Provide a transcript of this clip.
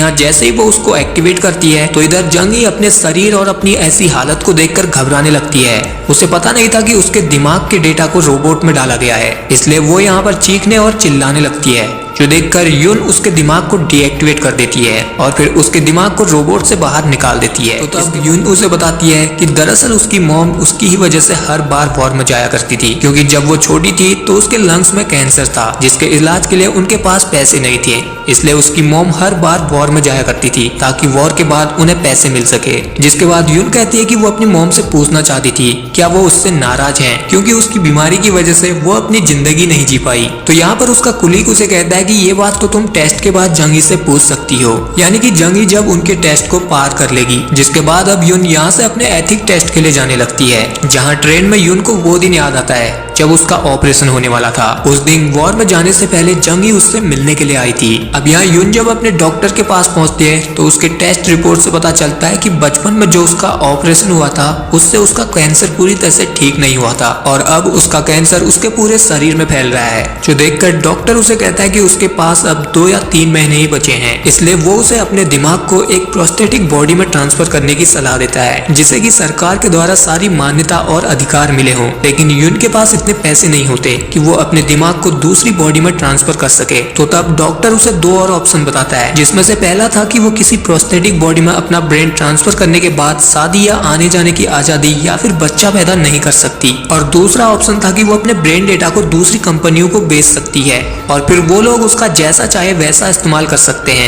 यहाँ जैसे ही वो उसको एक्टिवेट करती है तो इधर जंगी अपने शरीर और अपनी ऐसी हालत को देखकर घबराने लगती है। उसे पता नहीं था कि उसके दिमाग के डेटा को रोबोट में डाला गया है, इसलिए वो यहाँ पर चीखने और चिल्लाने लगती है, जो देखकर यून उसके दिमाग को डीएक्टिवेट कर देती है और फिर उसके दिमाग को रोबोट से बाहर निकाल देती है। तो तब यून उसे बताती है कि दरअसल उसकी मॉम उसकी ही वजह से हर बार वॉर में जाया करती थी, क्योंकि जब वो छोटी थी तो उसके लंग्स में कैंसर था जिसके इलाज के लिए उनके पास पैसे नहीं थे, इसलिए उसकी मॉम हर बार वॉर में जाया करती थी ताकि वॉर के बाद उन्हें पैसे मिल सके। जिसके बाद यून कहती है कि वो अपनी मॉम से पूछना चाहती थी क्या वो उससे नाराज है, क्योंकि उसकी बीमारी की वजह से वो अपनी जिंदगी नहीं जी पाई। तो यहाँ पर उसका कुलीग उसे कहता है कि ये बात तो तुम टेस्ट के बाद जंगी से पूछ सकती हो, यानी कि जंगी जब उनके टेस्ट को पार कर लेगी। जिसके बाद अब यून यहाँ से अपने एथिक टेस्ट के लिए जाने लगती है, जहाँ ट्रेन में यून को वो दिन याद आता है जब उसका ऑपरेशन होने वाला था। उस दिन वॉर में जाने से पहले जंगी उससे मिलने के लिए आई थी। अब यहाँ यून जब अपने डॉक्टर के पास पहुंचती है तो उसके टेस्ट रिपोर्ट से पता चलता है कि बचपन में जो उसका ऑपरेशन हुआ था उससे उसका कैंसर पूरी तरह से ठीक नहीं हुआ था और अब उसका कैंसर उसके पूरे शरीर में फैल रहा है, जो देखकर डॉक्टर उसे कहता है कि उसके पास अब 2 या 3 महीने ही बचे हैं, इसलिए वो उसे अपने दिमाग को एक प्रोस्थेटिक बॉडी में ट्रांसफर करने की सलाह देता है, जिसे कि सरकार के द्वारा सारी मान्यता और अधिकार मिले हों। लेकिन यून के पास इतने पैसे नहीं होते कि वो अपने दिमाग को दूसरी बॉडी में ट्रांसफर कर सके। तो तब डॉक्टर उसे 2 और ऑप्शन बताता है, जिसमें से पहला था कि वो किसी प्रोस्थेटिक बॉडी में अपना ब्रेन ट्रांसफर करने के बाद शादी या आने जाने की आजादी या फिर बच्चा पैदा नहीं कर सकती, और दूसरा ऑप्शन था कि वो अपने ब्रेन डेटा को दूसरी कंपनियों को बेच सकती है और फिर वो लोग उसका जैसा चाहे वैसा इस्तेमाल कर सकते हैं।